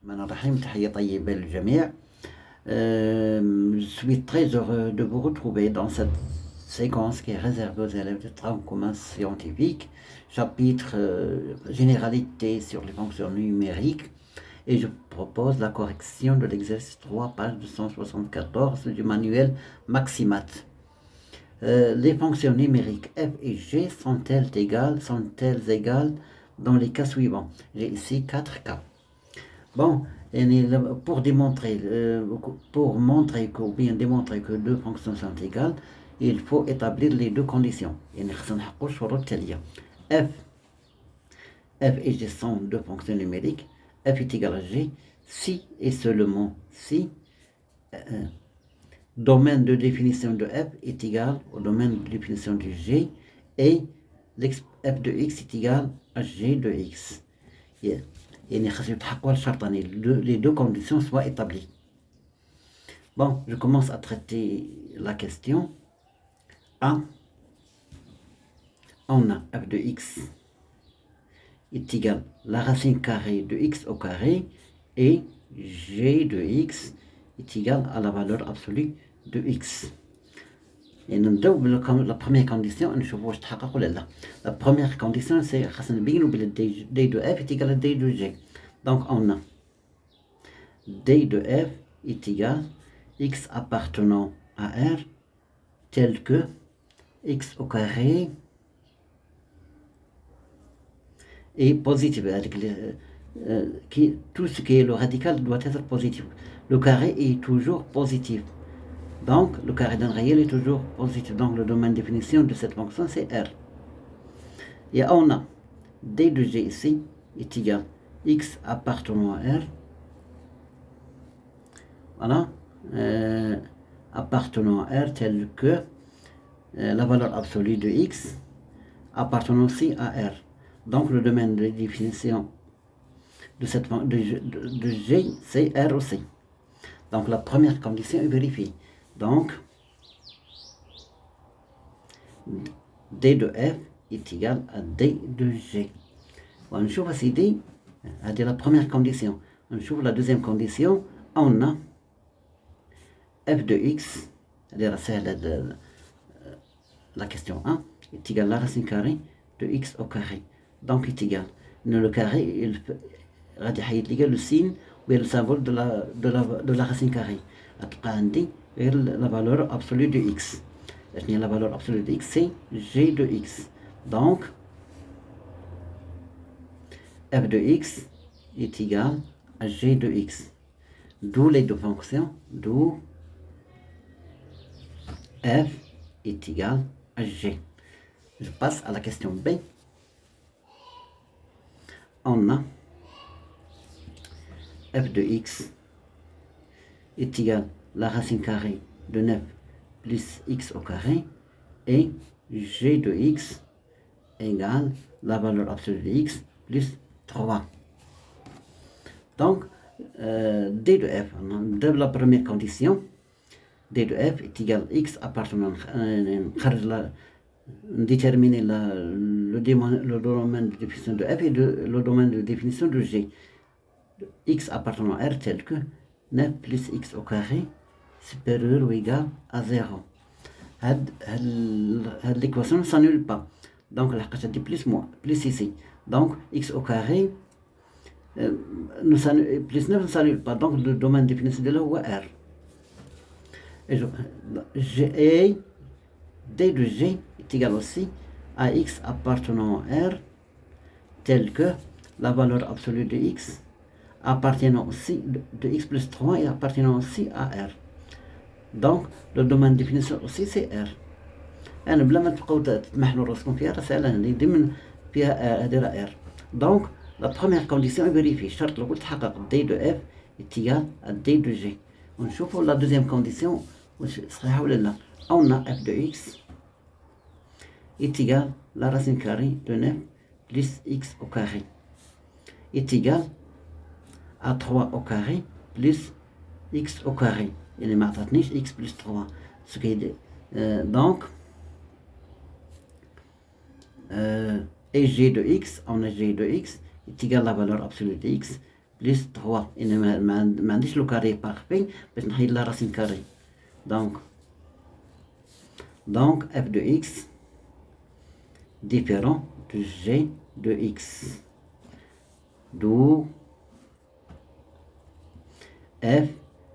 الرحمن الرحيم. تحية طيبة للجميع. Je suis très heureux de vous retrouver dans cette séquence qui est réservée aux élèves de tronc commun scientifique, chapitre généralité sur les fonctions numériques, et je propose la correction de l'exercice 3, page 274 du manuel Maximat. Les fonctions numériques f et g sont-elles égales dans les cas suivants? J'ai ici 4 cas. Bon, pour démontrer que deux fonctions sont égales, il faut établir les deux conditions. F et G sont deux fonctions numériques. F est égal à G si et seulement si domaine de définition de F est égal au domaine de définition de G et f de x est égal à G de x. Les deux conditions soient établies. Bon, je commence à traiter la question. A, on a f de x est égal à la racine carrée de x au carré et g de x est égal à la valeur absolue de x. Et nous la première condition, la première condition, c'est d de f est égal à d de g. Donc on a d de f est égal à x appartenant à R tel que x au carré est positif. Tout ce qui est le radical doit être positif. Le carré est toujours positif. Donc, le carré d'un réel est toujours positif. Donc, le domaine de définition de cette fonction, c'est R. Et on a d de g ici est égal à x appartenant à R. Voilà. Appartenant à R tel que la valeur absolue de x appartenant aussi à R. Donc, le domaine de définition de cette de G, c'est R aussi. Donc, la première condition est vérifiée. Donc, d de f est égal à d de g. On trouve ici d, c'est la première condition. On trouve la deuxième condition. On a f de x, c'est-à-dire la question 1, est égal à la racine carrée de x au carré. Donc, est égal. Le carré, il le signe ou le symbole de la racine carrée. La valeur absolue de x. La valeur absolue de x, c'est g de x. Donc, f de x est égal à g de x. D'où les deux fonctions, d'où f est égal à g. Je passe à la question B. On a f de x est égal à la racine carrée de 9 plus x au carré et g de x égale la valeur absolue de x plus 3. Donc, d de f, de la première condition, d de f est égal à x appartenant à déterminer le domaine de définition de f et le domaine de définition de g. X appartenant à R tel que 9 plus x au carré supérieur ou égal à 0. L'équation ne s'annule pas. Donc, la dit plus ici. Donc, x au carré plus 9 ne s'annule pas. Donc, le domaine de définition de là est R. Et d de g est égal aussi à x appartenant à R tel que la valeur absolue de x appartenant aussi de x plus 3 et appartenant aussi à R. Donc, le domaine de définition aussi, c'est R. أنا بلا ما تبقاو تمحلوا راسكم فيها راه سهلة اللي ضمن فيها هاديرها R. Donc, la première condition est vérifiée. الشرط الأول تحقق d de f est égal à d de g. ونشوفوا la deuxième condition واش صحيحة ولا لا. On a f de x est égal à la racine carrée de 9 plus x au carré est égal à 3 au carré plus x au carré. Il ne m'a pas x plus 3. Ce qui est donc, et g de x, on a g de x, est égal à la valeur absolue de x plus 3. Et le carré parfait, parce que la racine carrée. Donc f de x différent de g de x. D'où f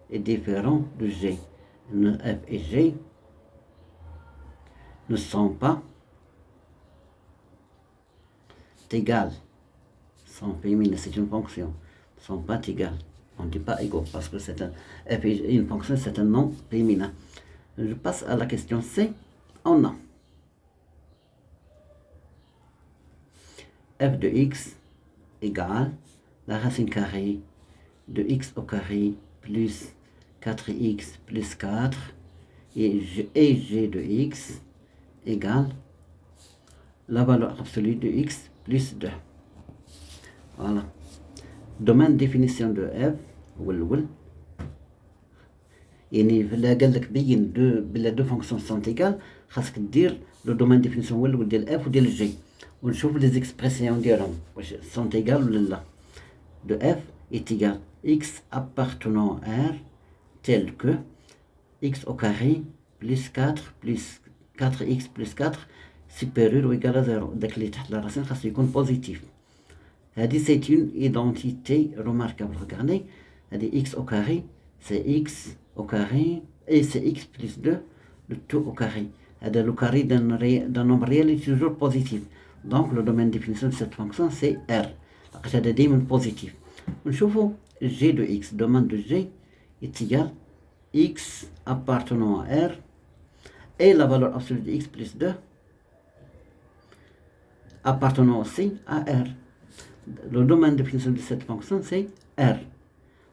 est différent de g. F et g ne sont pas égales. Sont féminines, c'est une fonction. Ne sont pas égales. On ne dit pas égaux parce que c'est f est une fonction, c'est un nom féminin. Je passe à la question C. On a f de x égale la racine carrée de x au carré plus 4x plus 4 et g de x égale la valeur absolue de x plus 2. Voilà. Domaine définition de f يعني قال لك بين دو فونكسيون سون ايكال خاصك دير لو دومين ديفينيسيون هو الاول ديال اف وديال جي ونشوف لي زيكسبرسيون ديالهم واش سون ايكال ولا لا. دو اف est égal x appartenant R tel que x au carré plus 4 plus 4x plus 4 supérieur ou égal à 0. داك اللي تحت لا راسين خاصو يكون بوزيتيف. هذه c'est une identité remarquable. Regardez, هذه x au carré c'est x au carré et c'est x plus 2 le tout au carré. Le carré d'un nombre réel est toujours positif. Donc le domaine de définition de cette fonction c'est R. C'est دائما positif. ونشوفوا g de x, domaine de g est égal x appartenant à R et la valeur absolue de x plus 2 appartenant aussi à R. Le domaine de définition de cette fonction c'est R.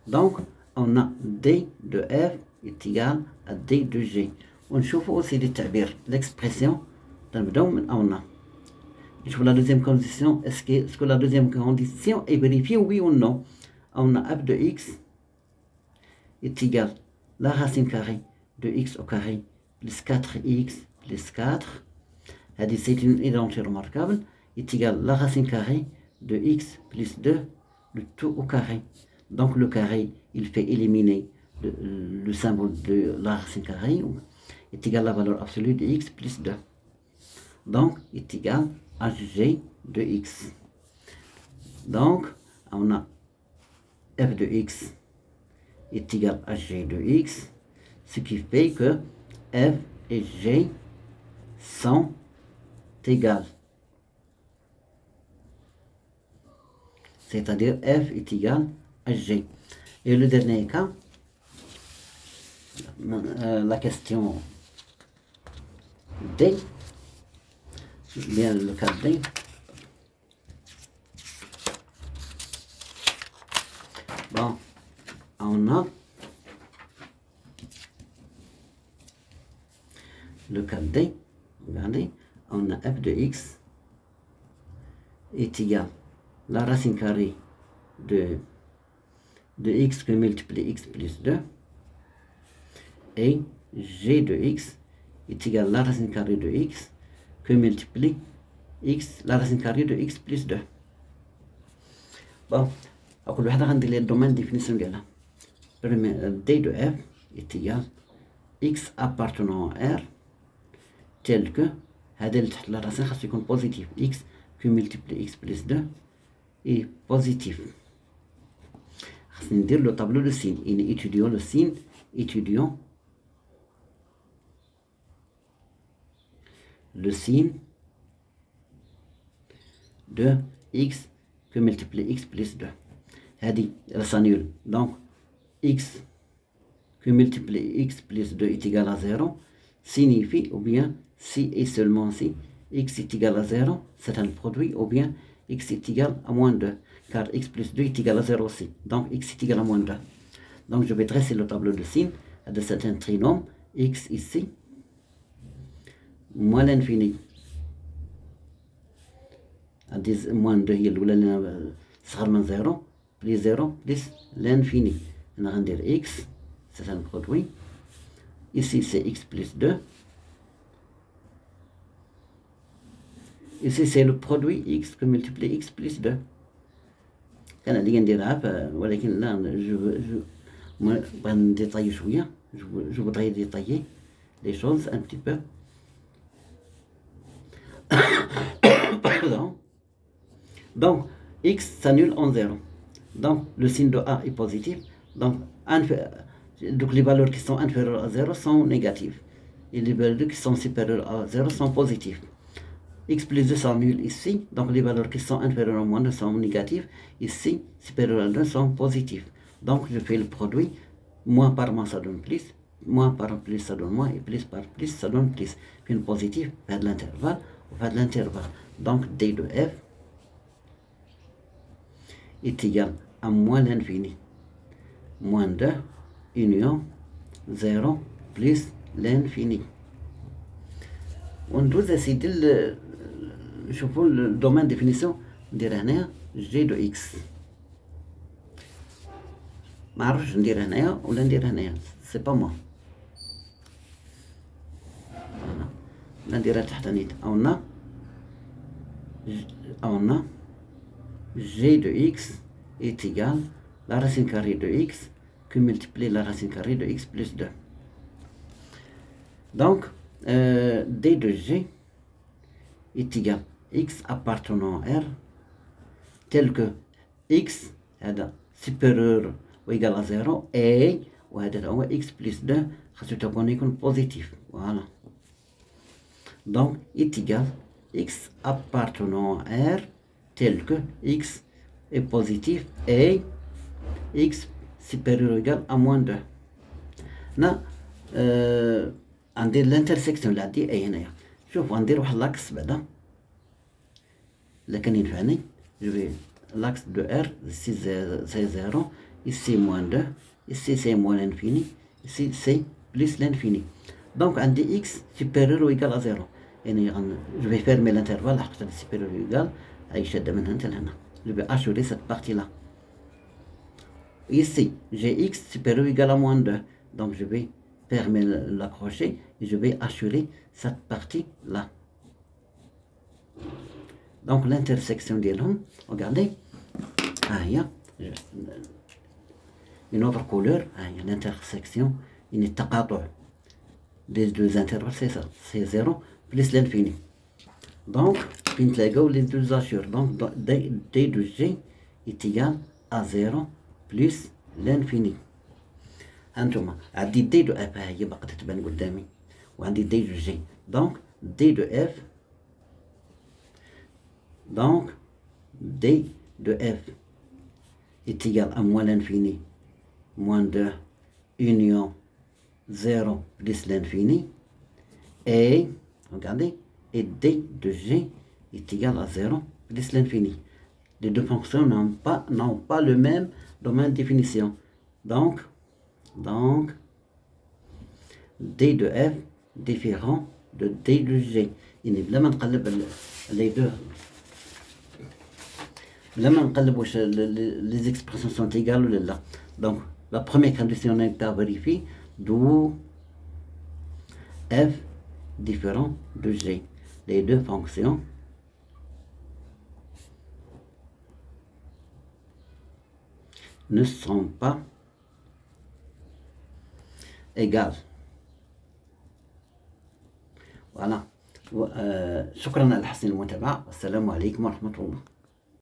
Donc on a d de f est égal à d de g. ونشوفوا aussi les تعبير l'expression تنبداو من on a. نشوفوا la deuxième condition, est-ce que la deuxième condition est vérifiée oui ou non. On a f de x est égal la racine carrée de x au carré plus 4x plus 4. C'est une identité remarquable, est égal la racine carrée de x plus 2 le tout au carré. Donc le carré il fait éliminer le symbole de la racine carrée, est égal à la valeur absolue de x plus 2. Donc est égal à g de x. Donc on a f de x est égal à g de x, ce qui fait que f et g sont égales. C'est-à-dire f est égal à g. Et le dernier cas, la question D, bien le cas D, bon, on a le cas D, regardez, on a f de x est égal la racine carrée de x que multiplie x plus 2 et g de x est égal la racine carrée de x que multiplie x la racine carrée de x plus 2. Bon, كل واحدة غندير لها الدومين ديفينيسيون ديالها. d de f est égal x appartenant à R tel que هذا اللي تحت لا راسين خاصو يكون بوزيتيف x que multiplie x plus 2 est positif. خاصني ندير لو طابلو دو سين يعني étudions le signe, étudions le signe de x que multiplie x plus 2. هذه s'annule. Donc x que multiplie x plus 2 est égal à 0 signifie ou bien si et seulement si x est égal à 0 c'est un produit ou bien x est égal à moins 2 car x plus 2 est égal à 0 aussi. Donc x est égal à moins 2. Donc je vais dresser le tableau de signes de certains trinômes x ici moins l'infini à moins 2 هي الأولى اللي صغر من 0 plus 0 plus l'infini. On va dire x c'est un produit. Ici c'est x plus 2. Ici c'est le produit x que multiplie x plus 2. كان عليا نديرها ولكن لا جو بغا نديطايي شويه جو voudrais détailler les choses un petit peu. Pardon. Donc x s'annule en 0. Donc le signe de A est positif. Donc les valeurs qui sont inférieures à 0 sont négatives. Et les valeurs qui sont supérieures à 0 sont positives. X plus 2 s'annule ici. Donc les valeurs qui sont inférieures à moins 2 sont négatives. Ici, supérieures à 2 sont positives. Donc je fais le produit. Moins par moins ça donne plus. Moins par plus ça donne moins. Et plus par plus ça donne plus. Puis une positive, faire de l'intervalle. On fait de l'intervalle. Donc D de F est égal à moins l'infini. Moins 2 union 0 plus l'infini. وندوز اسيدي نشوفوا الدومين ديفينيسيون ندير هنايا جي دو اكس. ما عرفتش ندير هنايا ولا ندير هنايا سي با موا ولا نديرها تحتانيت أونا g de x est égal à la racine carrée de x qui multiplie la racine carrée de x plus 2. Donc, d de g est égal à x appartenant à R tel que x est supérieur ou égal à 0 et x plus 2 est positif. Voilà. Donc, est égal à x appartenant à R tel que x est positif et x supérieur ou égal à moins 2. هنا غندير الانترسيكسيون اللي عندي اي هنايا. شوف غندير واحد لاكس بعدا الا كان ينفعني. جو في لاكس دو ار ici c'est 0, ici moins 2, ici c'est moins l'infini, ici c'est plus l'infini. Donc عندي x supérieur ou égal à 0. يعني je vais fermer l'intervalle حتى supérieur ou égal هاي شادة من هنا لهنا. Je vais assurer cette partie là. Ici j'ai x supérieur ou égal à moins 2. Donc je vais fermer la crochet et je vais assurer cette partie là. Donc l'intersection ديالهم regardez ها هي une autre couleur ها هي l'intersection يعني التقاطع des deux intervalles c'est ça c'est 0 plus l'infini. Donc بنتلاقاو les deux assures. Donc d de g est égal à 0 plus l'infini. هانتوما عندي دي دو اف ها هي باقا تتبان قدامي وعندي دي دو جي. دونك دي دو اف دونك دي دو اف est égal à moins l'infini moins 2 union 0 plus l'infini et regardez et d de g est égal à 0 plus l'infini. Les deux fonctions n'ont pas le même domaine de définition. Donc d de f différent de d de g. يعني بلا ما نقلب les deux بلا ما نقلب واش les expressions sont égales ولا لا. Donc la première condition n'est pas vérifiée d'où f différent de g. Les deux fonctions ne sont pas égales. Voilà. شكرا على حسن المتابعة والسلام عليكم ورحمة الله.